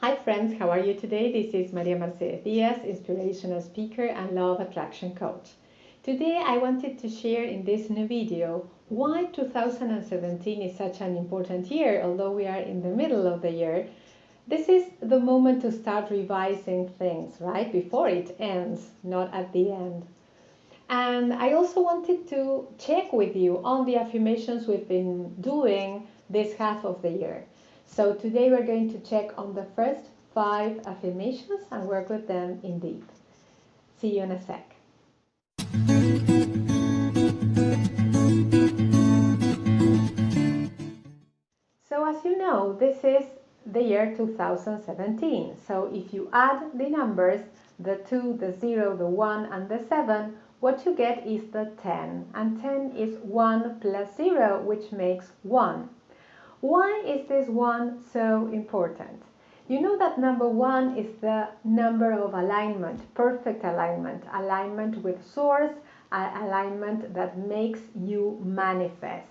Hi friends, how are you today? This is Maria Mercedes Diaz, inspirational speaker and law of attraction coach. Today I wanted to share in this new video why 2017 is such an important year, although we are in the middle of the year. This is the moment to start revising things, right? Before it ends, not at the end. And I also wanted to check with you on the affirmations we've been doing this half of the year. So today we're going to check on the first 5 affirmations and work with them in deep. See you in a sec. So as you know, this is the year 2017. So if you add the numbers, the 2, the 0, the 1 and the 7, what you get is the 10. And 10 is 1 plus 0, which makes 1. Why is this 1 so important? You know that number 1 is the number of alignment, perfect alignment, alignment with source, alignment that makes you manifest.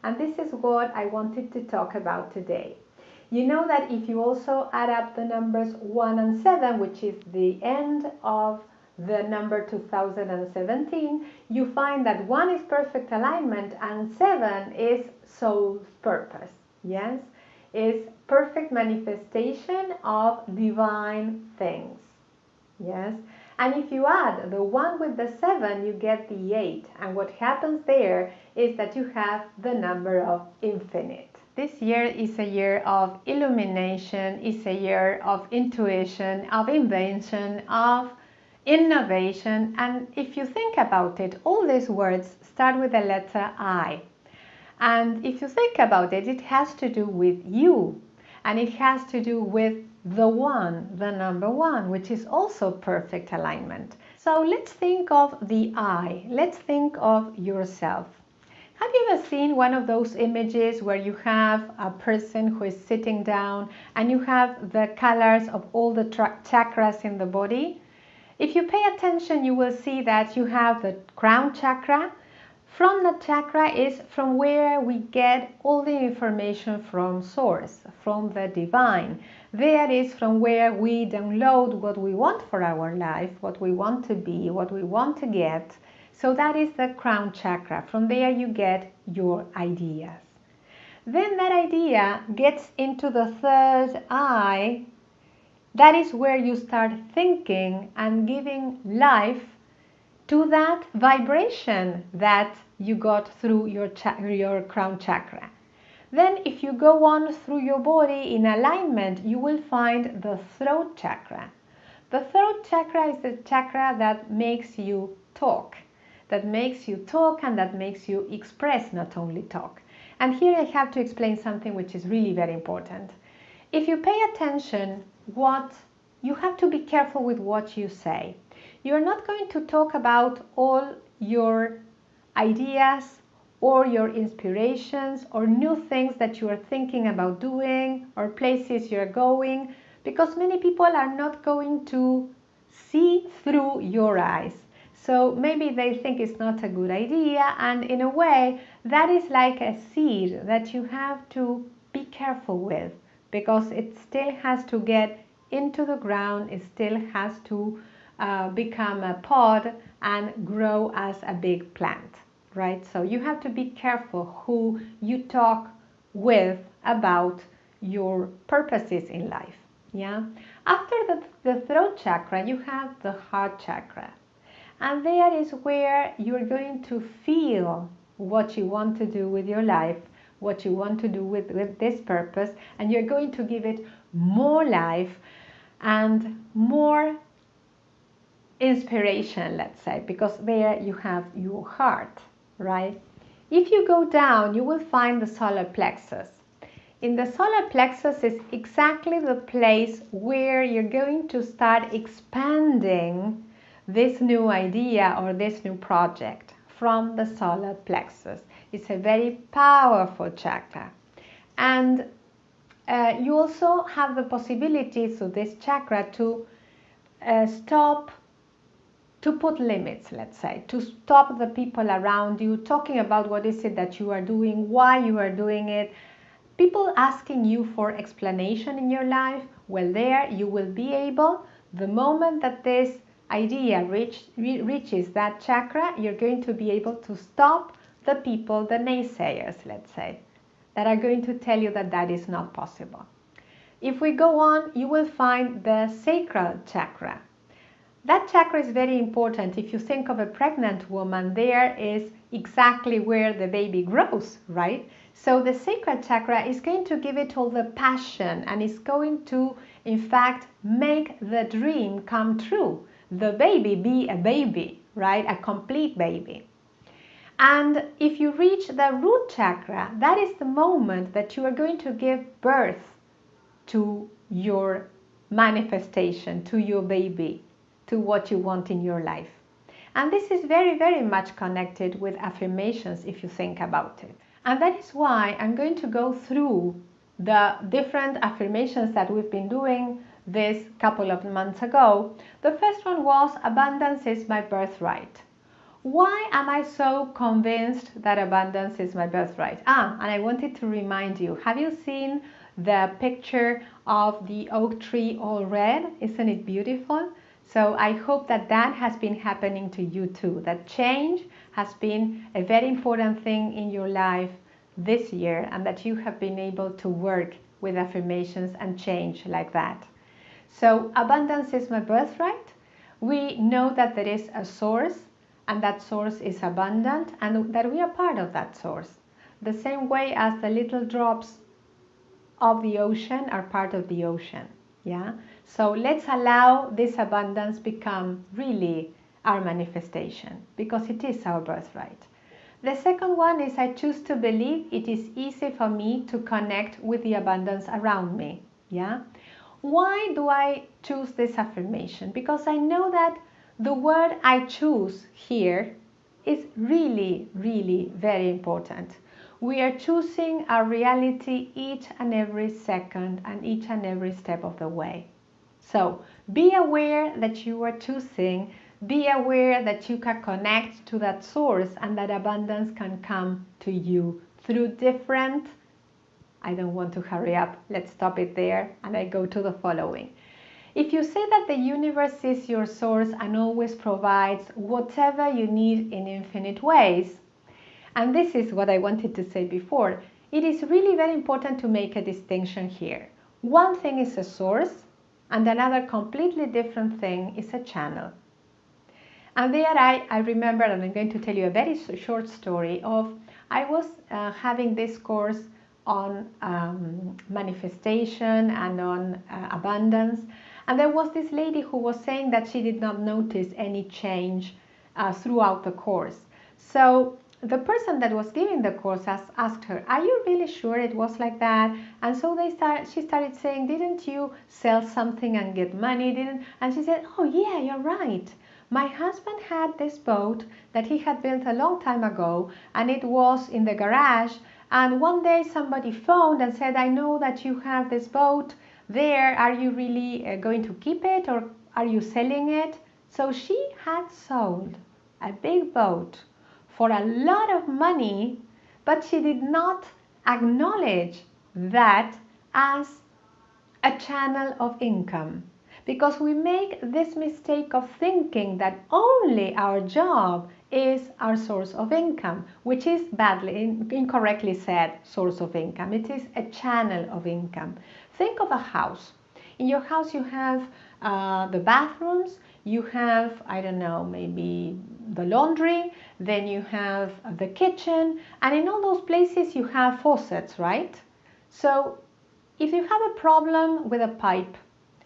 And this is what I wanted to talk about today. You know that if you also add up the numbers 1 and 7, which is the end of the number 2017, you find that 1 is perfect alignment and 7 is soul's purpose. Yes, is perfect manifestation of divine things. Yes, and if you add the 1 with the 7, you get the 8. And what happens there is that you have the number of infinite. This year is a year of illumination, is a year of intuition, of invention, of innovation. And if you think about it, all these words start with the letter I. And if you think about it, it has to do with you. And it has to do with the one, the number 1, which is also perfect alignment. So let's think of the I. Let's think of yourself. Have you ever seen one of those images where you have a person who is sitting down and you have the colors of all the chakras in the body? If you pay attention, you will see that you have the crown chakra. From the chakra is from where we get all the information from source, from the divine. There is from where we download what we want for our life, what we want to be, what we want to get. So that is the crown chakra. From there you get your ideas. Then that idea gets into the third eye. That is where you start thinking and giving life to that vibration that you got through your crown chakra. Then if you go on through your body in alignment, you will find the throat chakra. The throat chakra is the chakra that makes you talk. That makes you talk and that makes you express, not only talk. And here I have to explain something which is really very important. If you pay attention, you have to be careful with what you say. You're not going to talk about all your ideas or your inspirations or new things that you are thinking about doing or places you're going, because many people are not going to see through your eyes. So maybe they think it's not a good idea, and in a way that is like a seed that you have to be careful with, because it still has to get into the ground, it still has to become a pod and grow as a big plant, right? So you have to be careful who you talk with about your purposes in life. Yeah. After the throat chakra, you have the heart chakra. And there is where you're going to feel what you want to do with your life, what you want to do with this purpose, and you're going to give it more life and more inspiration, let's say, because there you have your heart, right? If you go down, you will find the solar plexus. In the solar plexus is exactly the place where you're going to start expanding this new idea or this new project from the solar plexus. It's a very powerful chakra. And you also have the possibility through this chakra to put limits, let's say, to stop the people around you talking about what is it that you are doing, why you are doing it, people asking you for explanation in your life, Well, there you will be able, the moment that this idea reaches that chakra, you're going to be able to stop the people, the naysayers, let's say, that are going to tell you that that is not possible. If we go on, you will find the sacral chakra. That chakra is very important. If you think of a pregnant woman, there is exactly where the baby grows, right? So the sacral chakra is going to give it all the passion and is going to, in fact, make the dream come true. The baby be a baby, right? A complete baby. And if you reach the root chakra, that is the moment that you are going to give birth to your manifestation, to your baby, to what you want in your life. And this is very, very much connected with affirmations if you think about it. And that is why I'm going to go through the different affirmations that we've been doing this couple of months ago. The first one was abundance is my birthright. Why am I so convinced that abundance is my birthright? And I wanted to remind you, have you seen the picture of the oak tree all red? Isn't it beautiful? So I hope that that has been happening to you too, that change has been a very important thing in your life this year and that you have been able to work with affirmations and change like that. So abundance is my birthright. We know that there is a source and that source is abundant and that we are part of that source. The same way as the little drops of the ocean are part of the ocean. Yeah. So let's allow this abundance become really our manifestation because it is our birthright. The second one is I choose to believe it is easy for me to connect with the abundance around me. Yeah. Why do I choose this affirmation? Because I know that the word I choose here is really, really very important. We are choosing our reality each and every second and each and every step of the way. So be aware that you are choosing, be aware that you can connect to that source and that abundance can come to you through different, I don't want to hurry up, let's stop it there and I go to the following. If you say that the universe is your source and always provides whatever you need in infinite ways, and this is what I wanted to say before, it is really very important to make a distinction here. One thing is a source and another completely different thing is a channel. And there I remember, and I'm going to tell you a very short story of, I was having this course on manifestation and on abundance. And there was this lady who was saying that she did not notice any change throughout the course. So the person that was giving the course asked her, are you really sure it was like that? And so she started saying, didn't you sell something and get money? And she said, oh yeah, you're right. My husband had this boat that he had built a long time ago and it was in the garage. And one day somebody phoned and said, I know that you have this boat there. Are you really going to keep it or are you selling it? So she had sold a big boat for a lot of money, but she did not acknowledge that as a channel of income. Because we make this mistake of thinking that only our job is our source of income, which is incorrectly said source of income. It is a channel of income. Think of a house. In your house you have the bathrooms, you have, I don't know, maybe the laundry, then you have the kitchen, and in all those places you have faucets, right? So if you have a problem with a pipe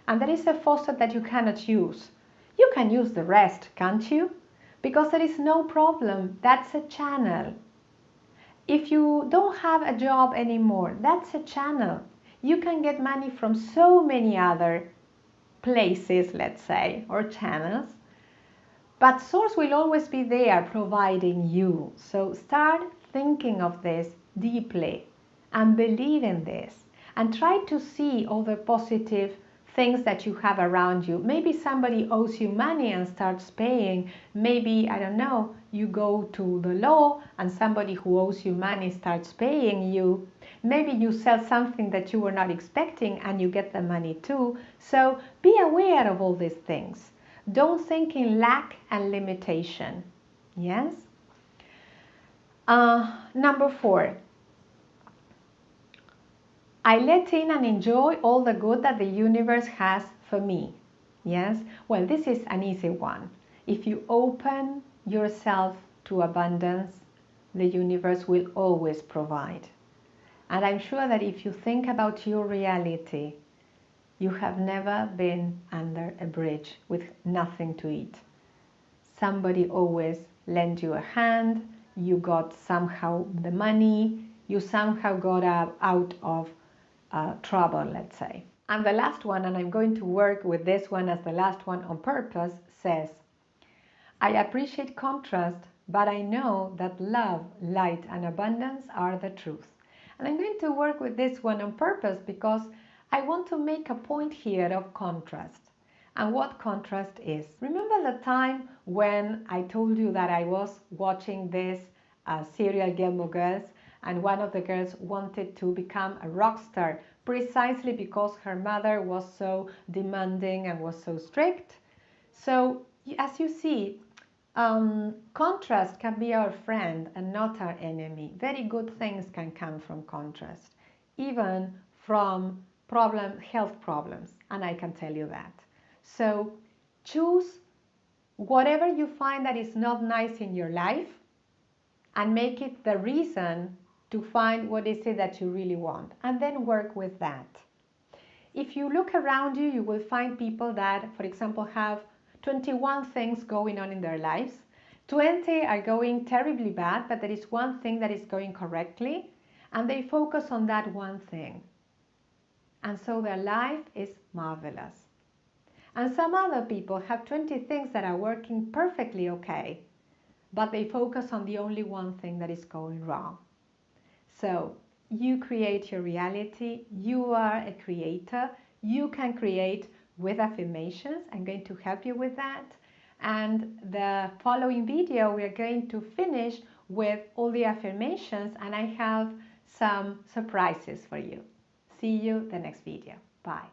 and there is a faucet that you cannot use, you can use the rest, can't you? Because there is no problem. That's a channel. If you don't have a job anymore, that's a channel. You can get money from so many other places, let's say, or channels. But source will always be there providing you. So start thinking of this deeply and believe in this. And try to see all the positive things that you have around you. Maybe somebody owes you money and starts paying. Maybe, I don't know, you go to the law and somebody who owes you money starts paying you. Maybe you sell something that you were not expecting and you get the money too. So be aware of all these things. Don't think in lack and limitation. Yes? Number 4. I let in and enjoy all the good that the universe has for me. Yes? Well, this is an easy one. If you open yourself to abundance, the universe will always provide. And I'm sure that if you think about your reality, you have never been under a bridge with nothing to eat. Somebody always lent you a hand, you got somehow the money, you somehow got out of trouble, let's say. And the last one, and I'm going to work with this one as the last one on purpose, says, I appreciate contrast, but I know that love, light, and abundance are the truth. And I'm going to work with this one on purpose because I want to make a point here of contrast. And what contrast is. Remember the time when I told you that I was watching this serial Gilmore Girls, and one of the girls wanted to become a rock star precisely because her mother was so demanding and was so strict? So as you see, contrast can be our friend and not our enemy. Very good things can come from contrast, even from health problems, and I can tell you that. So choose whatever you find that is not nice in your life and make it the reason to find what is it that you really want, and then work with that. If you look around you, you will find people that, for example, have 21 things going on in their lives. 20 are going terribly bad, but there is one thing that is going correctly, and they focus on that one thing. And so their life is marvelous. And some other people have 20 things that are working perfectly okay, but they focus on the only one thing that is going wrong. So you create your reality. You are a creator. You can create with affirmations. I'm going to help you with that. And the following video, we are going to finish with all the affirmations, and I have some surprises for you. See you the next video. Bye.